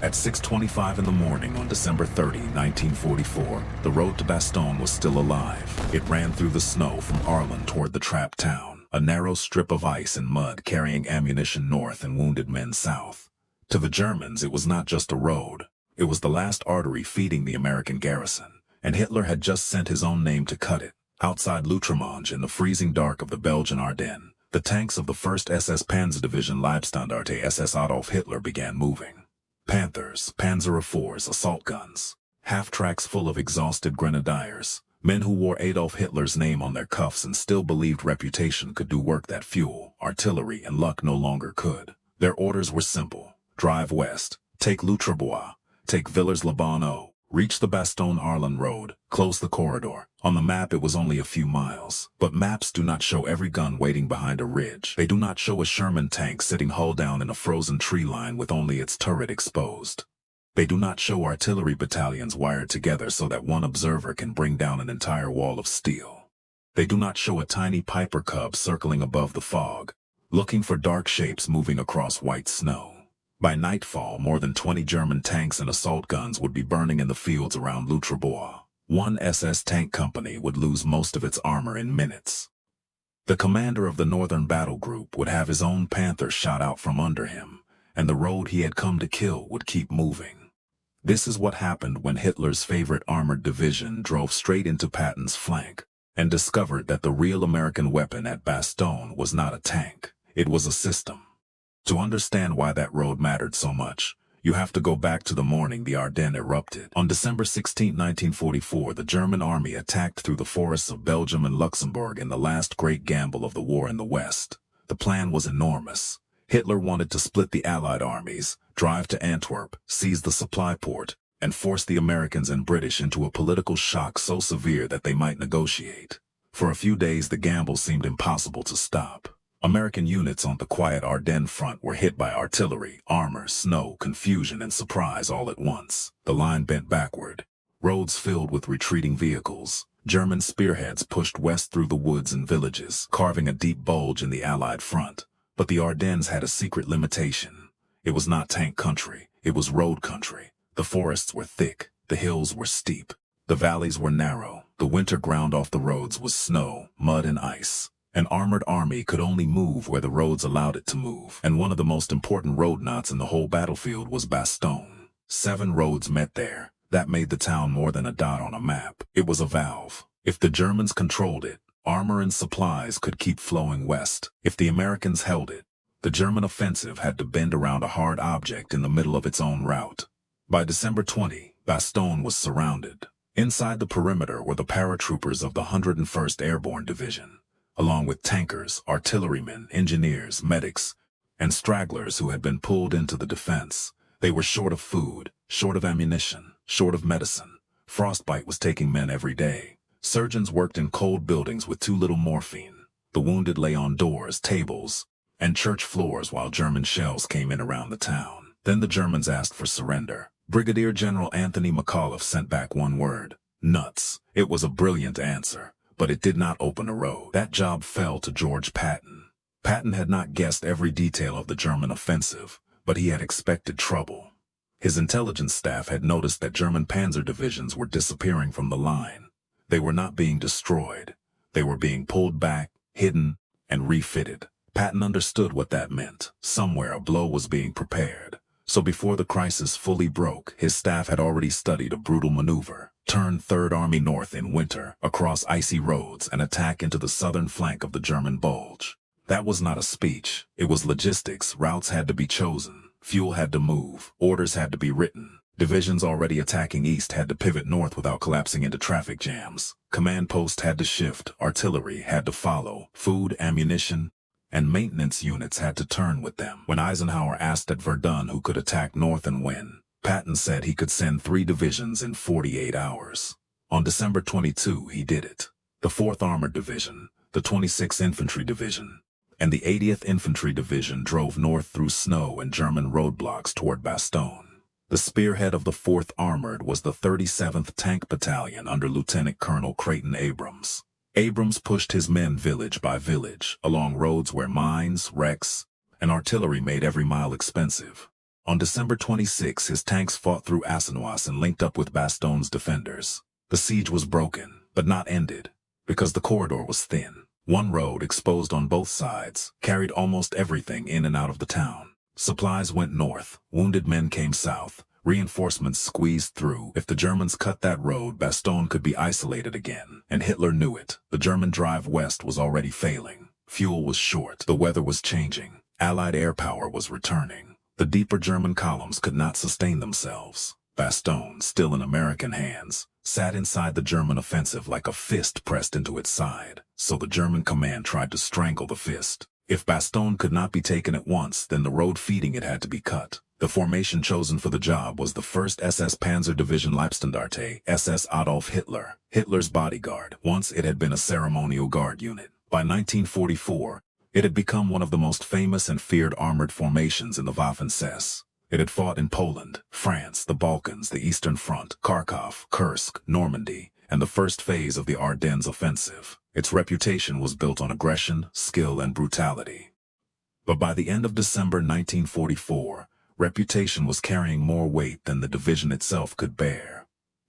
At 6:25 in the morning on December 30, 1944, the road to Bastogne was still alive. It ran through the snow from Arlon toward the trapped town, a narrow strip of ice and mud carrying ammunition north and wounded men south. To the Germans, it was not just a road. It was the last artery feeding the American garrison, and Hitler had just sent his own name to cut it. Outside Loutremonge, in the freezing dark of the Belgian Ardennes, the tanks of the 1st SS Panzer Division Leibstandarte SS Adolf Hitler began moving. Panthers, Panzer IVs, assault guns, half-tracks full of exhausted grenadiers, men who wore Adolf Hitler's name on their cuffs and still believed reputation could do work that fuel, artillery, and luck no longer could. Their orders were simple: drive west, take Loutremonge, take Villers-la-Bonne-Eau, reach the Bastogne-Arlon road, close the corridor. On the map it was only a few miles, but maps do not show every gun waiting behind a ridge. They do not show a Sherman tank sitting hull down in a frozen tree line with only its turret exposed. They do not show artillery battalions wired together so that one observer can bring down an entire wall of steel. They do not show a tiny Piper Cub circling above the fog, looking for dark shapes moving across white snow. By nightfall, more than 20 German tanks and assault guns would be burning in the fields around Loutremonge. One SS tank company would lose most of its armor in minutes. The commander of the Northern Battle Group would have his own Panther shot out from under him, and the road he had come to kill would keep moving. This is what happened when Hitler's favorite armored division drove straight into Patton's flank and discovered that the real American weapon at Bastogne was not a tank, it was a system. To understand why that road mattered so much, you have to go back to the morning the Ardennes erupted. On December 16, 1944, the German army attacked through the forests of Belgium and Luxembourg in the last great gamble of the war in the West. The plan was enormous. Hitler wanted to split the Allied armies, drive to Antwerp, seize the supply port, and force the Americans and British into a political shock so severe that they might negotiate. For a few days the gamble seemed impossible to stop. American units on the quiet Ardennes front were hit by artillery, armor, snow, confusion, and surprise all at once. The line bent backward, roads filled with retreating vehicles. German spearheads pushed west through the woods and villages, carving a deep bulge in the Allied front. But the Ardennes had a secret limitation. It was not tank country, it was road country. The forests were thick, the hills were steep, the valleys were narrow. The winter ground off the roads was snow, mud, and ice. An armored army could only move where the roads allowed it to move, and one of the most important road knots in the whole battlefield was Bastogne. 7 roads met there. That made the town more than a dot on a map. It was a valve. If the Germans controlled it, armor and supplies could keep flowing west. If the Americans held it, the German offensive had to bend around a hard object in the middle of its own route. By December 20, Bastogne was surrounded. Inside the perimeter were the paratroopers of the 101st Airborne Division, along with tankers, artillerymen, engineers, medics, and stragglers who had been pulled into the defense. They were short of food, short of ammunition, short of medicine. Frostbite was taking men every day. Surgeons worked in cold buildings with too little morphine. The wounded lay on doors, tables, and church floors while German shells came in around the town. Then the Germans asked for surrender. Brigadier General Anthony McAuliffe sent back one word: nuts. It was a brilliant answer, but it did not open a road. That job fell to George Patton. Patton had not guessed every detail of the German offensive, but he had expected trouble. His intelligence staff had noticed that German panzer divisions were disappearing from the line. They were not being destroyed. They were being pulled back, hidden, and refitted. Patton understood what that meant. Somewhere a blow was being prepared. So before the crisis fully broke, his staff had already studied a brutal maneuver: turn Third Army north in winter, across icy roads, and attack into the southern flank of the German Bulge. That was not a speech. It was logistics. Routes had to be chosen. Fuel had to move. Orders had to be written. Divisions already attacking east had to pivot north without collapsing into traffic jams. Command posts had to shift. Artillery had to follow. Food, ammunition, and maintenance units had to turn with them. When Eisenhower asked at Verdun who could attack north and when, Patton said he could send 3 divisions in 48 hours. On December 22, he did it. The 4th Armored Division, the 26th Infantry Division, and the 80th Infantry Division drove north through snow and German roadblocks toward Bastogne. The spearhead of the 4th Armored was the 37th Tank Battalion under Lieutenant Colonel Creighton Abrams. Abrams pushed his men village by village, along roads where mines, wrecks, and artillery made every mile expensive. On December 26, his tanks fought through Ardennes and linked up with Bastogne's defenders. The siege was broken, but not ended, because the corridor was thin. One road, exposed on both sides, carried almost everything in and out of the town. Supplies went north, wounded men came south, reinforcements squeezed through. If the Germans cut that road, Bastogne could be isolated again, and Hitler knew it. The German drive west was already failing. Fuel was short, the weather was changing, Allied air power was returning. The deeper German columns could not sustain themselves. Bastogne, still in American hands, sat inside the German offensive like a fist pressed into its side, so the German command tried to strangle the fist. If Bastogne could not be taken at once, then the road feeding it had to be cut. The formation chosen for the job was the 1st SS Panzer Division Leibstandarte SS Adolf Hitler, Hitler's bodyguard. Once it had been a ceremonial guard unit. By 1944, it had become one of the most famous and feared armored formations in the Waffen-SS. It had fought in Poland, France, the Balkans, the Eastern Front, Kharkov, Kursk, Normandy, and the first phase of the Ardennes offensive. Its reputation was built on aggression, skill, and brutality. But by the end of December 1944, reputation was carrying more weight than the division itself could bear.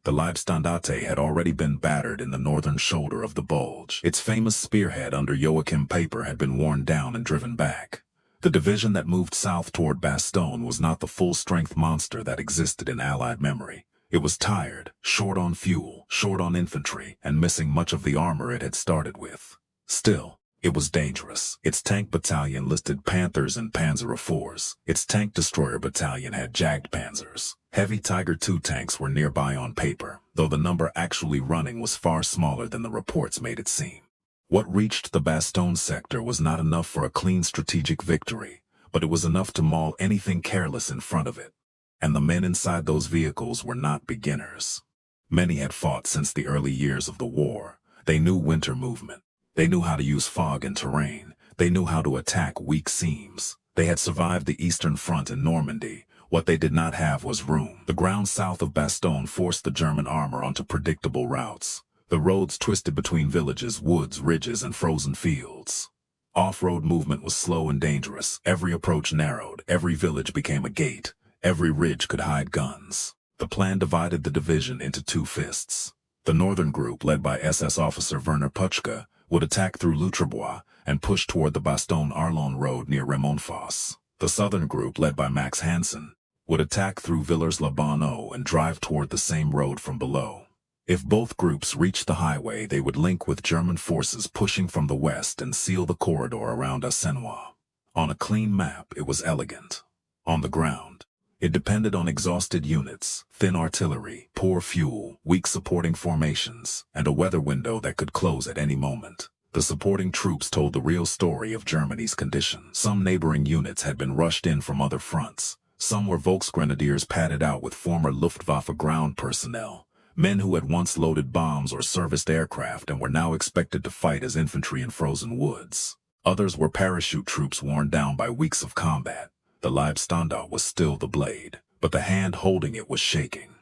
The Leibstandarte had already been battered in the northern shoulder of the Bulge. Its famous spearhead under Joachim Paper had been worn down and driven back. The division that moved south toward Bastogne was not the full-strength monster that existed in Allied memory. It was tired, short on fuel, short on infantry, and missing much of the armor it had started with. Still, it was dangerous. Its tank battalion listed Panthers and Panzer IVs. Its tank destroyer battalion had Jagdpanzers. Heavy Tiger II tanks were nearby on paper, though the number actually running was far smaller than the reports made it seem. What reached the Bastogne sector was not enough for a clean strategic victory, but it was enough to maul anything careless in front of it. And the men inside those vehicles were not beginners. Many had fought since the early years of the war. They knew winter movement. They knew how to use fog and terrain. They knew how to attack weak seams. They had survived the Eastern Front in Normandy. What they did not have was room. The ground south of Bastogne forced the German armor onto predictable routes. The roads twisted between villages, woods, ridges, and frozen fields. Off-road movement was slow and dangerous. Every approach narrowed. Every village became a gate. Every ridge could hide guns. The plan divided the division into two fists. The northern group, led by SS officer Werner Puchka, would attack through Lutrebois and push toward the Bastogne-Arlon road near Remonfosse. The southern group, led by Max Hansen, would attack through Villers-la-Bonne-Eau and drive toward the same road from below. If both groups reached the highway, they would link with German forces pushing from the west and seal the corridor around Ardennes. On a clean map, it was elegant. On the ground, it depended on exhausted units, thin artillery, poor fuel, weak supporting formations, and a weather window that could close at any moment. The supporting troops told the real story of Germany's condition. Some neighboring units had been rushed in from other fronts. Some were Volksgrenadiers padded out with former Luftwaffe ground personnel, men who had once loaded bombs or serviced aircraft and were now expected to fight as infantry in frozen woods. Others were parachute troops worn down by weeks of combat. The Leibstandarte was still the blade, but the hand holding it was shaking.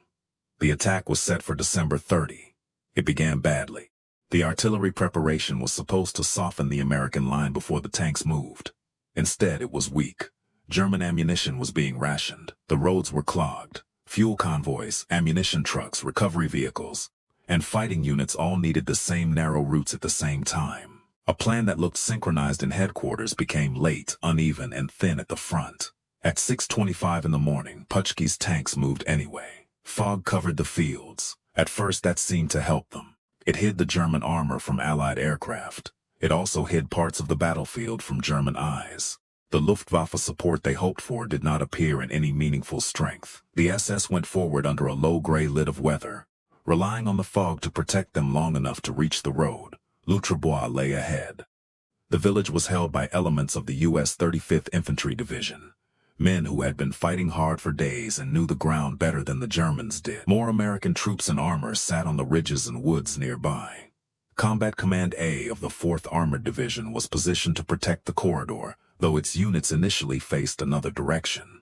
The attack was set for December 30. It began badly. The artillery preparation was supposed to soften the American line before the tanks moved. Instead, it was weak. German ammunition was being rationed. The roads were clogged. Fuel convoys, ammunition trucks, recovery vehicles, and fighting units all needed the same narrow routes at the same time. A plan that looked synchronized in headquarters became late, uneven, and thin at the front. At 6:25 in the morning, Puchki's tanks moved anyway. Fog covered the fields. At first that seemed to help them. It hid the German armor from Allied aircraft. It also hid parts of the battlefield from German eyes. The Luftwaffe support they hoped for did not appear in any meaningful strength. The SS went forward under a low gray lid of weather, relying on the fog to protect them long enough to reach the road. Lutrebois lay ahead. The village was held by elements of the U.S. 35th Infantry Division, men who had been fighting hard for days and knew the ground better than the Germans did. More American troops in armor sat on the ridges and woods nearby. Combat Command A of the 4th Armored Division was positioned to protect the corridor, though its units initially faced another direction.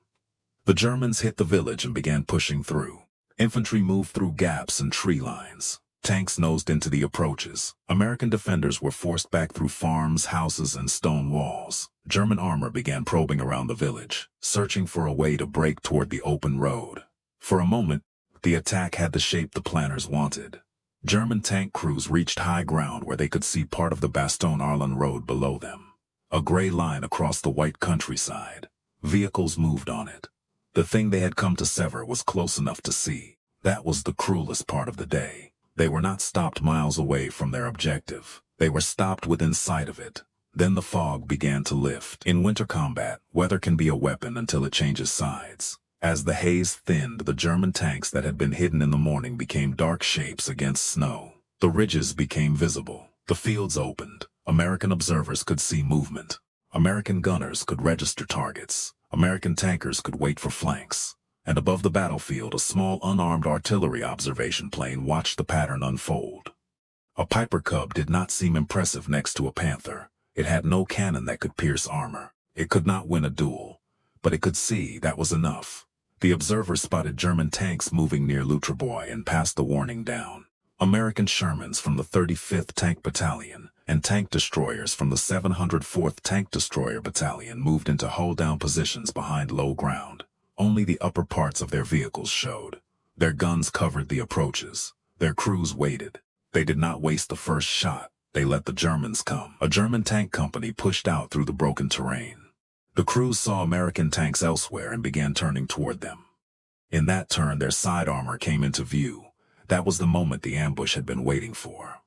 The Germans hit the village and began pushing through. Infantry moved through gaps and tree lines. Tanks nosed into the approaches. American defenders were forced back through farms, houses, and stone walls. German armor began probing around the village, searching for a way to break toward the open road. For a moment, the attack had the shape the planners wanted. German tank crews reached high ground where they could see part of the Bastogne-Arlon road below them. A gray line across the white countryside. Vehicles moved on it. The thing they had come to sever was close enough to see. That was the cruelest part of the day. They were not stopped miles away from their objective. They were stopped within sight of it. Then the fog began to lift. In winter combat, weather can be a weapon until it changes sides. As the haze thinned, the German tanks that had been hidden in the morning became dark shapes against snow. The ridges became visible. The fields opened. American observers could see movement. American gunners could register targets. American tankers could wait for flanks. And above the battlefield, a small unarmed artillery observation plane watched the pattern unfold. A Piper Cub did not seem impressive next to a Panther. It had no cannon that could pierce armor. It could not win a duel. But it could see that was enough. The observer spotted German tanks moving near Leibstandarte and passed the warning down. American Shermans from the 35th Tank Battalion and tank destroyers from the 704th Tank Destroyer Battalion moved into hold-down positions behind low ground. Only the upper parts of their vehicles showed. Their guns covered the approaches. Their crews waited. They did not waste the first shot. They let the Germans come. A German tank company pushed out through the broken terrain. The crews saw American tanks elsewhere and began turning toward them. In that turn, their side armor came into view. That was the moment the ambush had been waiting for.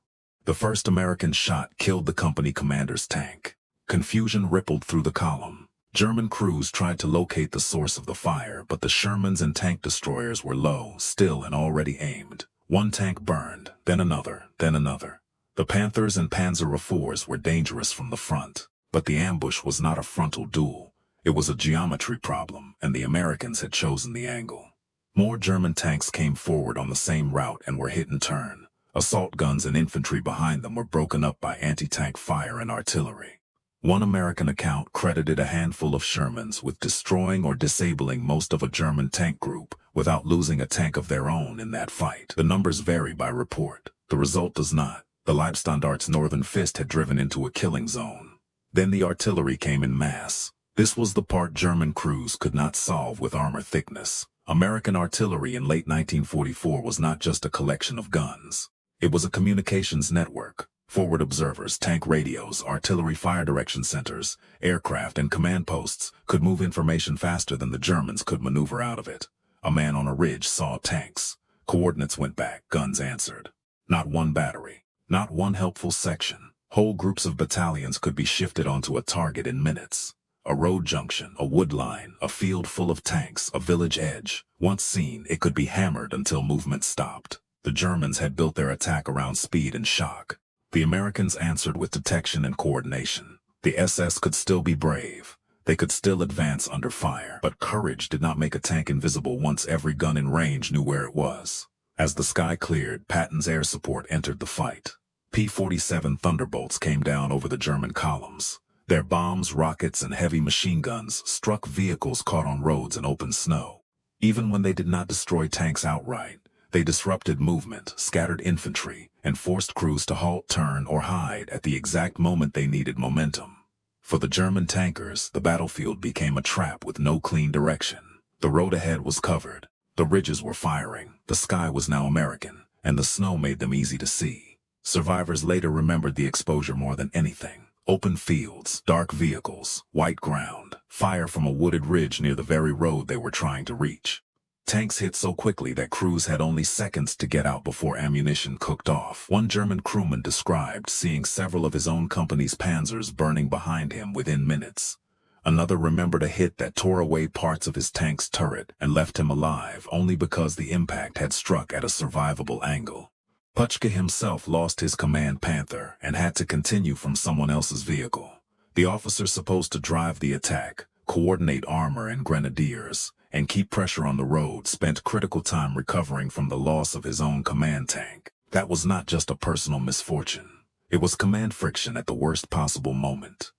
The first American shot killed the company commander's tank. Confusion rippled through the column. German crews tried to locate the source of the fire, but the Shermans and tank destroyers were low, still, and already aimed. One tank burned, then another, then another. The Panthers and Panzer IVs were dangerous from the front, but the ambush was not a frontal duel. It was a geometry problem, and the Americans had chosen the angle. More German tanks came forward on the same route and were hit in turn. Assault guns and infantry behind them were broken up by anti-tank fire and artillery. One American account credited a handful of Shermans with destroying or disabling most of a German tank group without losing a tank of their own in that fight. The numbers vary by report. The result does not. The Leibstandarte's northern fist had driven into a killing zone. Then the artillery came in mass. This was the part German crews could not solve with armor thickness. American artillery in late 1944 was not just a collection of guns. It was a communications network. Forward observers, tank radios, artillery fire direction centers, aircraft, and command posts could move information faster than the Germans could maneuver out of it. A man on a ridge saw tanks. Coordinates went back, guns answered. Not one battery, not one helpful section. Whole groups of battalions could be shifted onto a target in minutes. A road junction, a wood line, a field full of tanks, a village edge. Once seen, it could be hammered until movement stopped. The Germans had built their attack around speed and shock. The Americans answered with detection and coordination. The SS could still be brave. They could still advance under fire. But courage did not make a tank invisible once every gun in range knew where it was. As the sky cleared, Patton's air support entered the fight. P-47 Thunderbolts came down over the German columns. Their bombs, rockets, and heavy machine guns struck vehicles caught on roads in open snow. Even when they did not destroy tanks outright, they disrupted movement, scattered infantry, and forced crews to halt, turn, or hide at the exact moment they needed momentum. For the German tankers, the battlefield became a trap with no clean direction. The road ahead was covered. The ridges were firing. The sky was now American, and the snow made them easy to see. Survivors later remembered the exposure more than anything. Open fields, dark vehicles, white ground, fire from a wooded ridge near the very road they were trying to reach. Tanks hit so quickly that crews had only seconds to get out before ammunition cooked off. One German crewman described seeing several of his own company's panzers burning behind him within minutes. Another remembered a hit that tore away parts of his tank's turret and left him alive only because the impact had struck at a survivable angle. Puchka himself lost his command Panther and had to continue from someone else's vehicle. The officer supposed to drive the attack, coordinate armor and grenadiers, and keep pressure on the road spent critical time recovering from the loss of his own command tank. That was not just a personal misfortune. It was command friction at the worst possible moment.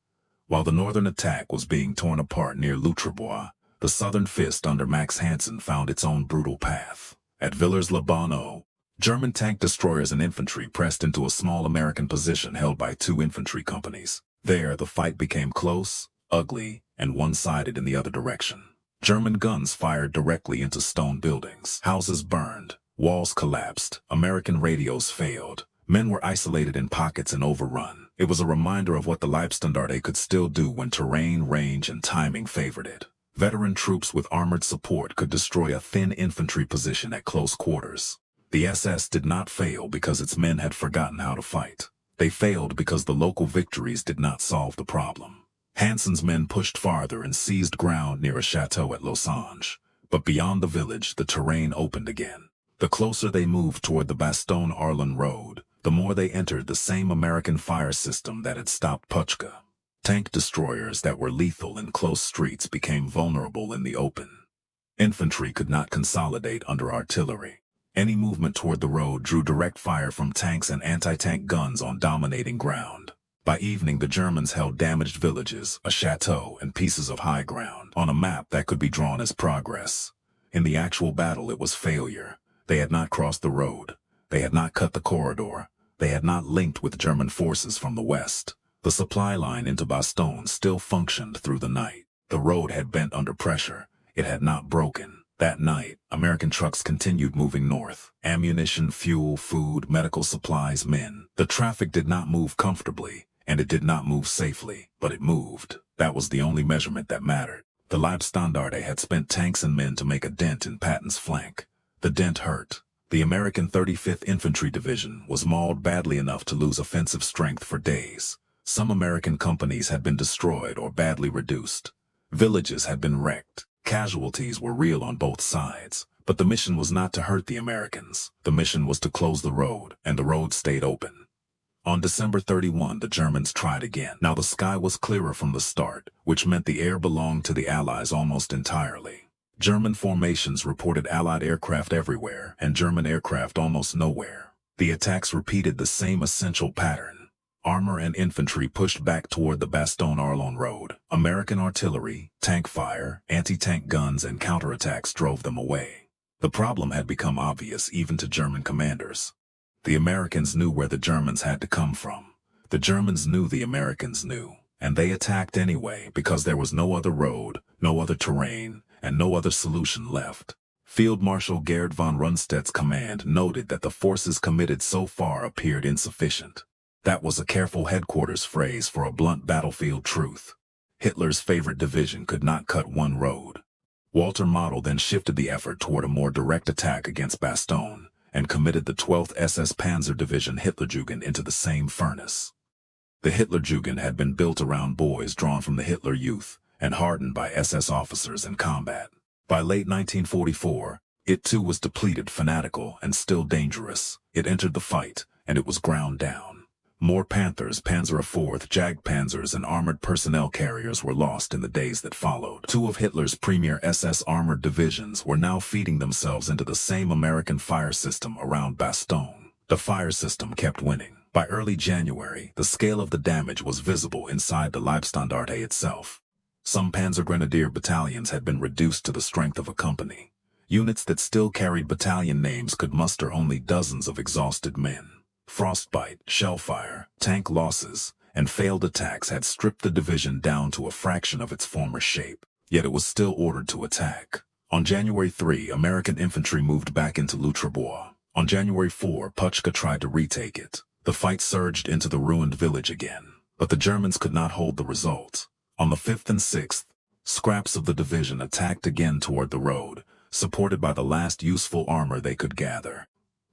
While the northern attack was being torn apart near Leibstandarte, the southern fist under Max Hansen found its own brutal path. At Villers-la-Bonne-Eau, German tank destroyers and infantry pressed into a small American position held by two infantry companies. There, the fight became close, ugly, and one-sided in the other direction. German guns fired directly into stone buildings. Houses burned. Walls collapsed. American radios failed. Men were isolated in pockets and overrun. It was a reminder of what the Leibstandarte could still do when terrain, range, and timing favored it. Veteran troops with armored support could destroy a thin infantry position at close quarters. The SS did not fail because its men had forgotten how to fight. They failed because the local victories did not solve the problem. Hansen's men pushed farther and seized ground near a chateau at Losange. But beyond the village, the terrain opened again. The closer they moved toward the Bastogne-Arlon road, the more they entered the same American fire system that had stopped Bulge. Tank destroyers that were lethal in close streets became vulnerable in the open. Infantry could not consolidate under artillery. Any movement toward the road drew direct fire from tanks and anti-tank guns on dominating ground. By evening, the Germans held damaged villages, a chateau, and pieces of high ground on a map that could be drawn as progress. In the actual battle, it was failure. They had not crossed the road. They had not cut the corridor. They had not linked with German forces from the west. The supply line into Bastogne still functioned through the night. The road had bent under pressure. It had not broken. That night, American trucks continued moving north. Ammunition, fuel, food, medical supplies, men. The traffic did not move comfortably, and it did not move safely, but it moved. That was the only measurement that mattered. The Leibstandarte had spent tanks and men to make a dent in Patton's flank. The dent hurt. The American 35th Infantry Division was mauled badly enough to lose offensive strength for days. Some American companies had been destroyed or badly reduced. Villages had been wrecked. Casualties were real on both sides. But the mission was not to hurt the Americans. The mission was to close the road, and the road stayed open. On December 31, the Germans tried again. Now the sky was clearer from the start, which meant the air belonged to the Allies almost entirely. German formations reported Allied aircraft everywhere, and German aircraft almost nowhere. The attacks repeated the same essential pattern. Armor and infantry pushed back toward the Bastogne-Arlon road. American artillery, tank fire, anti-tank guns, and counterattacks drove them away. The problem had become obvious even to German commanders. The Americans knew where the Germans had to come from. The Germans knew the Americans knew, and they attacked anyway because there was no other road, no other terrain, and no other solution left. Field Marshal Gerd von Rundstedt's command noted that the forces committed so far appeared insufficient. That was a careful headquarters phrase for a blunt battlefield truth. Hitler's favorite division could not cut one road. Walter Model then shifted the effort toward a more direct attack against Bastogne, and committed the 12th SS Panzer Division Hitlerjugend into the same furnace. The Hitlerjugend had been built around boys drawn from the Hitler Youth, and hardened by SS officers in combat. By late 1944, it too was depleted, fanatical, and still dangerous. It entered the fight, and it was ground down. More Panthers, Panzer IV, Jagdpanzers, and armored personnel carriers were lost in the days that followed. Two of Hitler's premier SS armored divisions were now feeding themselves into the same American fire system around Bastogne. The fire system kept winning. By early January, the scale of the damage was visible inside the Leibstandarte itself. Some Panzer Grenadier battalions had been reduced to the strength of a company. Units that still carried battalion names could muster only dozens of exhausted men. Frostbite, shellfire, tank losses, and failed attacks had stripped the division down to a fraction of its former shape, yet it was still ordered to attack. On January 3, American infantry moved back into Loutrebois. On January 4, Bulge tried to retake it. The fight surged into the ruined village again, but the Germans could not hold the result. On the 5th and 6th, scraps of the division attacked again toward the road, supported by the last useful armor they could gather.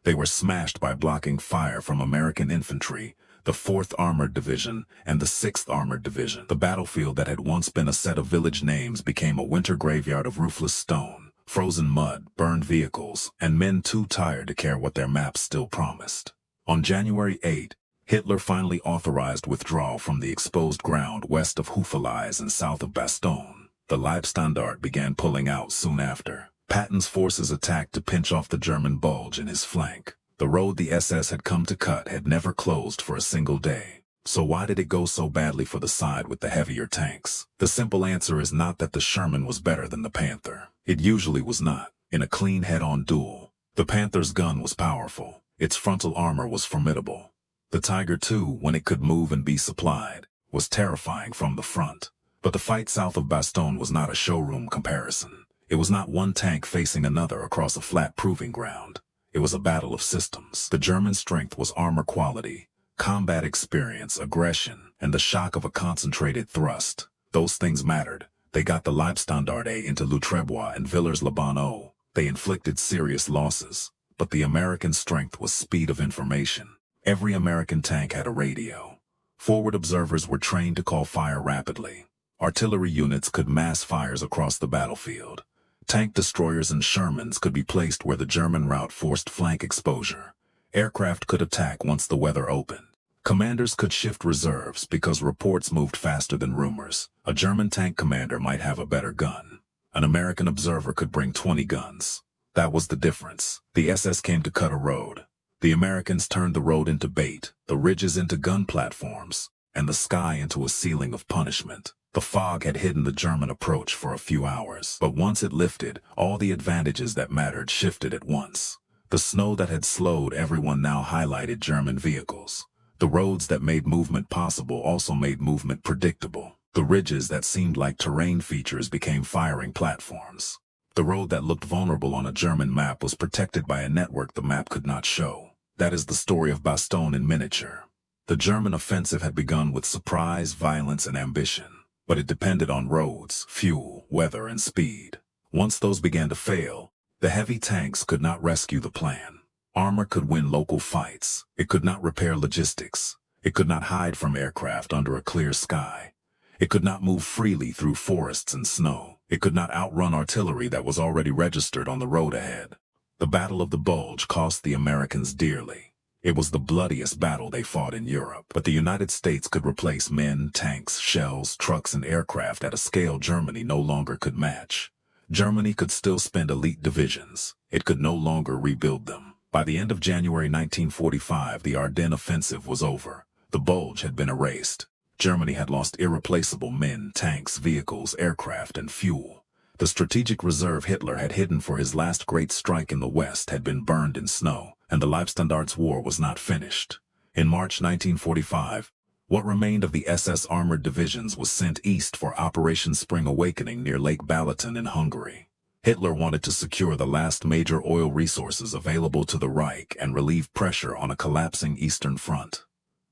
They were smashed by blocking fire from American infantry, the 4th Armored Division, and the 6th Armored Division. The battlefield that had once been a set of village names became a winter graveyard of roofless stone, frozen mud, burned vehicles, and men too tired to care what their maps still promised. On January 8, Hitler finally authorized withdrawal from the exposed ground west of Houffalize and south of Bastogne. The Leibstandarte began pulling out soon after. Patton's forces attacked to pinch off the German Bulge in his flank. The road the SS had come to cut had never closed for a single day. So why did it go so badly for the side with the heavier tanks? The simple answer is not that the Sherman was better than the Panther. It usually was not. In a clean head-on duel, the Panther's gun was powerful. Its frontal armor was formidable. The Tiger II, when it could move and be supplied, was terrifying from the front. But the fight south of Bastogne was not a showroom comparison. It was not one tank facing another across a flat proving ground. It was a battle of systems. The German strength was armor quality, combat experience, aggression, and the shock of a concentrated thrust. Those things mattered. They got the Leibstandarte into Lutrebois and Villers-la-Bonne-Eau. They inflicted serious losses. But the American strength was speed of information. Every American tank had a radio. Forward observers were trained to call fire rapidly. Artillery units could mass fires across the battlefield. Tank destroyers and Shermans could be placed where the German route forced flank exposure. Aircraft could attack once the weather opened. Commanders could shift reserves because reports moved faster than rumors. A German tank commander might have a better gun. An American observer could bring 20 guns. That was the difference. The SS came to cut a road. The Americans turned the road into bait, the ridges into gun platforms, and the sky into a ceiling of punishment. The fog had hidden the German approach for a few hours, but once it lifted, all the advantages that mattered shifted at once. The snow that had slowed everyone now highlighted German vehicles. The roads that made movement possible also made movement predictable. The ridges that seemed like terrain features became firing platforms. The road that looked vulnerable on a German map was protected by a network the map could not show. That is the story of Bastogne in miniature. The German offensive had begun with surprise, violence, and ambition. But it depended on roads, fuel, weather, and speed. Once those began to fail, the heavy tanks could not rescue the plan. Armor could win local fights. It could not repair logistics. It could not hide from aircraft under a clear sky. It could not move freely through forests and snow. It could not outrun artillery that was already registered on the road ahead. The Battle of the Bulge cost the Americans dearly. It was the bloodiest battle they fought in Europe. But the United States could replace men, tanks, shells, trucks, and aircraft at a scale Germany no longer could match. Germany could still spend elite divisions. It could no longer rebuild them. By the end of January 1945, the Ardennes offensive was over. The Bulge had been erased. Germany had lost irreplaceable men, tanks, vehicles, aircraft, and fuel. The strategic reserve Hitler had hidden for his last great strike in the West had been burned in snow, and the Leibstandarte's war was not finished. In March 1945, what remained of the SS armored divisions was sent east for Operation Spring Awakening near Lake Balaton in Hungary. Hitler wanted to secure the last major oil resources available to the Reich and relieve pressure on a collapsing Eastern Front.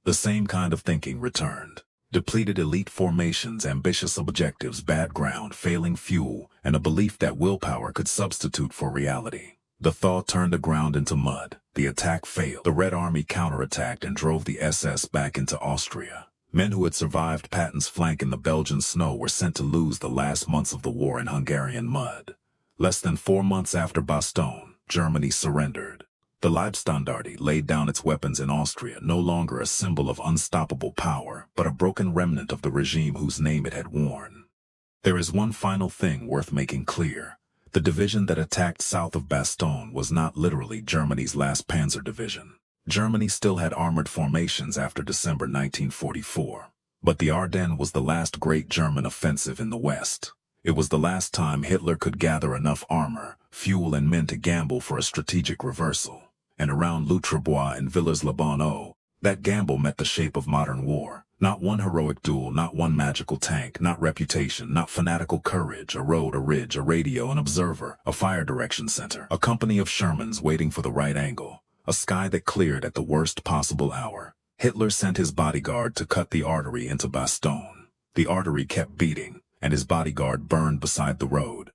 The same kind of thinking returned. Depleted elite formations, ambitious objectives, bad ground, failing fuel, and a belief that willpower could substitute for reality. The thaw turned the ground into mud. The attack failed. The Red Army counterattacked and drove the SS back into Austria. Men who had survived Patton's flank in the Belgian snow were sent to lose the last months of the war in Hungarian mud. Less than 4 months after Bastogne, Germany surrendered. The Leibstandarte laid down its weapons in Austria, no longer a symbol of unstoppable power, but a broken remnant of the regime whose name it had worn. There is one final thing worth making clear. The division that attacked south of Bastogne was not literally Germany's last Panzer division. Germany still had armored formations after December 1944. But the Ardennes was the last great German offensive in the West. It was the last time Hitler could gather enough armor, fuel, and men to gamble for a strategic reversal. And around Lutrebois and Villers-la-Bonne-Eau, that gamble met the shape of modern war. Not one heroic duel, not one magical tank, not reputation, not fanatical courage, a road, a ridge, a radio, an observer, a fire direction center, a company of Shermans waiting for the right angle, a sky that cleared at the worst possible hour. Hitler sent his bodyguard to cut the artery into Bastogne. The artery kept beating, and his bodyguard burned beside the road.